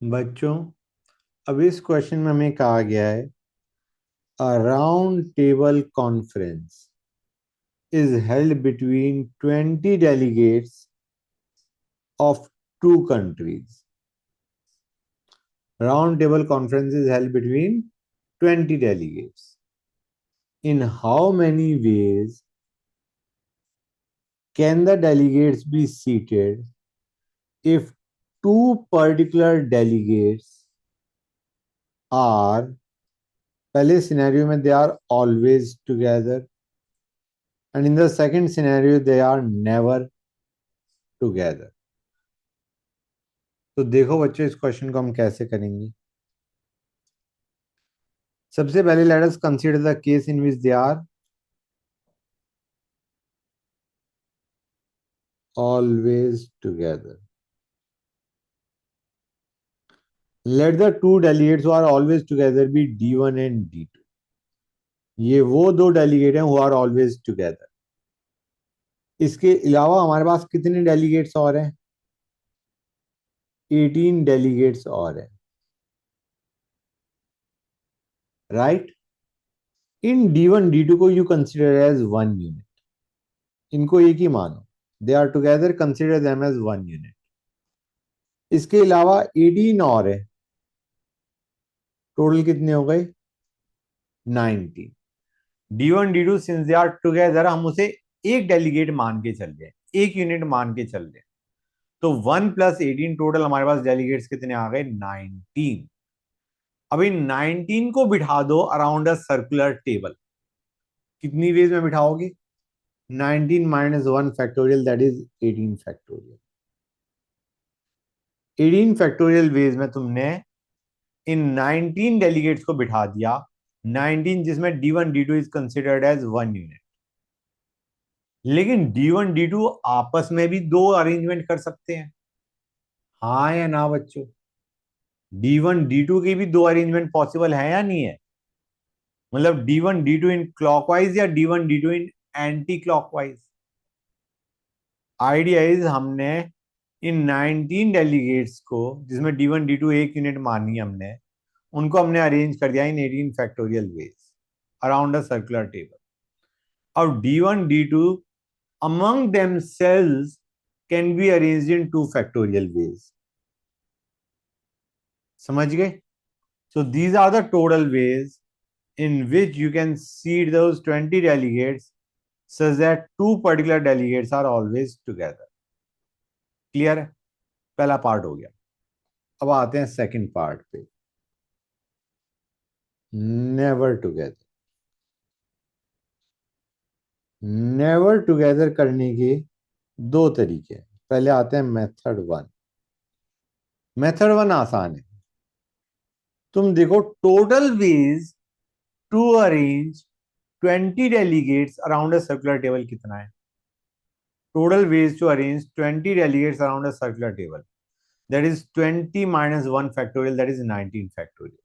बच्चों, अब इस क्वेश्चन में हमें कहा गया है अ round table conference is held between 20 delegates of two countries. Round table conference is held between 20 delegates. In how many ways can the delegates be seated if two particular delegates are, पहले scenario में they are always together and in the second scenario they are never together. तो देखो बच्चों, इस question को हम कैसे करेंगे। सबसे पहले let us consider the case in which they are always together. Let the two delegates who are always together be D1 and D2. ये वो दो डेलीगेट हैं who are always together. इसके अलावा हमारे पास कितने डेलीगेट्स और हैं? 18 डेलीगेट्स और हैं, राइट। इन D1 D2 को you consider as one unit, इनको एक ही मानो, they are together, consider them as one unit. इसके अलावा 18 और है, टोटल कितने हो गए? 19। D1 D2 since they are together हम उसे एक डेलीगेट मान के चल रहे, एक यूनिट मान के चल रहे, तो 1 + 18 टोटल हमारे पास डेलीगेट्स कितने आ गए? 19। अभी 19 को बिठा दो अराउंड अ सर्कुलर टेबल। कितनी वेज में बिठाओगे? 19 - 1 factorial, that is 18 factorial. 18 factorial veg में तुमने इन 19 डेलीगेट्स को बिठा दिया, 19 जिसमें D1 D2 is considered as one unit. लेकिन D1 D2 आपस में भी दो अरेंजमेंट कर सकते हैं, हाँ या ना बच्चों? D1 D2 की भी दो अरेंजमेंट पॉसिबल है या नहीं है? मतलब D1 D2 इन क्लॉकवाइज या D1 D2 in anti clockwise. Idea is हमने इन 19 डेलीगेट्स को, जिसमें D1 D2 एक यूनिट मानी हमने, उनको हमने अरेंज कर दिया इन 18 factorial veg around a circular table. और D1 D2 among themselves can be arranged in 2 factorial ways. समझ गए? So these are the total ways in which you can seat those 20 delegates such that two particular delegates are always together. Clear है? पहला part हो गया। अब आते हैं second part पे, नेवर टुगेदर। नेवर टुगेदर करने के दो तरीके हैं। पहले आते हैं मेथड वन। मेथड वन आसान है। तुम देखो total ways to arrange 20 delegates around a circular table कितना है? Total ways to arrange 20 delegates around a circular table, that is 20 - 1 factorial, that is 19 factorial.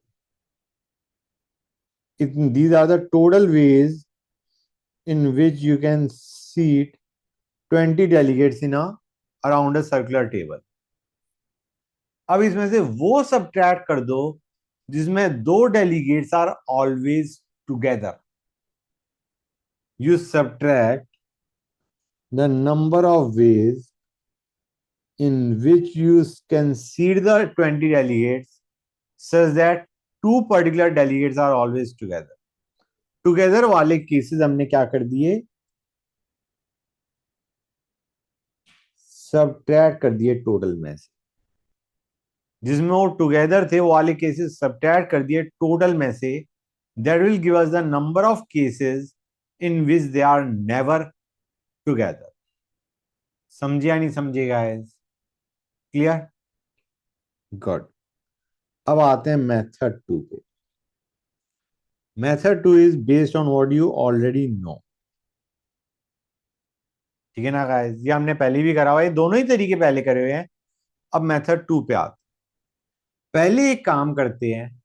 These are the total ways in which you can seat 20 delegates in a around a circular table. अब इसमें से वो subtract कर दो जिसमें दो delegates are always together. You subtract the number of ways in which you can seat the 20 delegates such that two particular delegates are always together. Together वाले cases हमने क्या कर दिए? सबट्रैक्ट कर दिए टोटल में से। जिसमें वो टुगेदर थे वो वाले केसेस सबट्रैक्ट कर दिए टोटल में से। That will give us the number of cases in which they are never together. समझे या नहीं समझे गाइस? क्लियर? गुड। अब आते हैं मेथड टू पे। Method two is based on what you already know. ठीक है ना गाइस? ये हमने पहले भी करा हुआ है, दोनों ही तरीके पहले करे हुए हैं। अब मेथड टू पे आते, पहले एक काम करते हैं,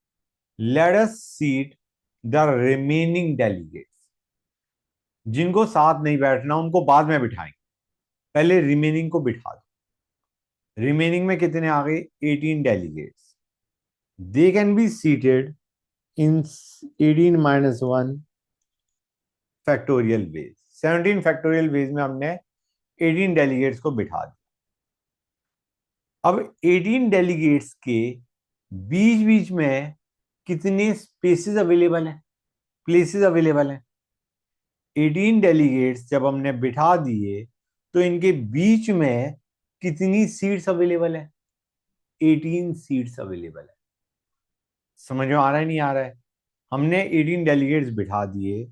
let us seat the remaining delegates. जिनको साथ नहीं बैठना उनको बाद में बिठाएंगे, पहले रिमेनिंग को बिठा दो। रिमेनिंग में कितने आ गए? 18 delegates. they can be seated in 18 minus 1 factorial veg. 17 factorial veg में हमने 18 डेलीगेट्स को बिठा दिया। अब 18 डेलीगेट्स के बीच बीच में कितने स्पेसेस अवेलेबल हैं, प्लेसेस अवेलेबल हैं? 18 डेलीगेट्स जब हमने बिठा दिए तो इनके बीच में कितनी सीट्स अवेलेबल है? 18 सीट्स अवेलेबल है। समझ में आ रहा है नहीं आ रहा है? हमने 18 डेलीगेट्स बिठा दिए,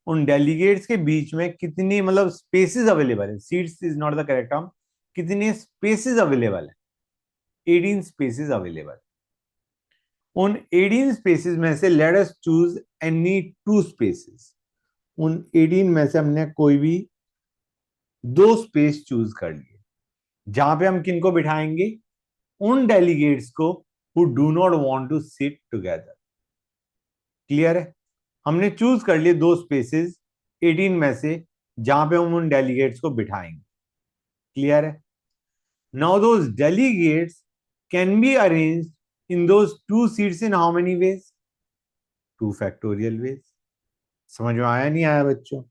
उन डेलीगेट्स के बीच में कितनी मतलब स्पेसेस अवेलेबल है, seats is not the correct term, कितने स्पेसेस अवेलेबल है? 18 स्पेसेस अवेलेबल। उन 18 स्पेसेस में से let us choose any two spaces. उन 18 में से हमने कोई भी दो स्पेस चूज कर लिए, जहां पे हम किनको बिठाएंगे? उन डेलीगेट्स को who do not want to sit together. Clear है? हमने चूज कर लिए दो स्पेसेस 18 में से जहां पे हम उन डेलीगेट्स को बिठाएंगे। क्लियर है? Now those delegates can be arranged in those two seats in how many ways? 2 factorial veg. समझ में आया नहीं आया बच्चों?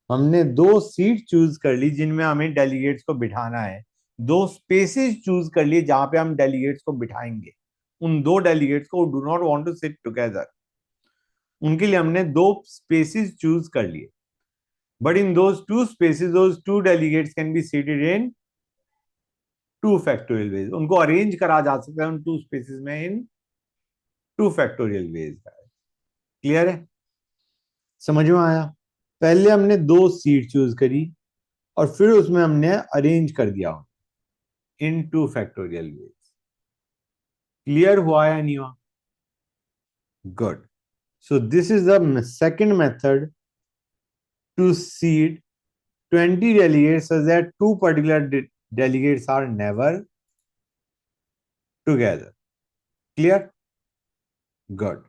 हमने दो सीट चूज कर ली जिनमें हमें डेलीगेट्स को बिठाना है, दो स्पेसेस चूज कर लिए जहां पे हम डेलीगेट्स को बिठाएंगे। उन दो डेलीगेट्स को do not want to sit together, उनके लिए हमने दो स्पेसेस चूज कर लिए। But in those two spaces those two delegates can be seated in 2 factorial ways. उनको अरेंज करा जा सकता है उन टू स्पेसेस में इन 2 फैक्टोरियल वेज। क्लियर है? समझ में आया? पहले हमने दो सीट चूज करी और फिर उसमें हमने अरेंज कर दिया इन 2 फैक्टोरियल वेज। क्लियर हुआ या नहीं हुआ? Good. So this is the second method to seat 20 delegates such that two particular delegates are never together. Clear? Good.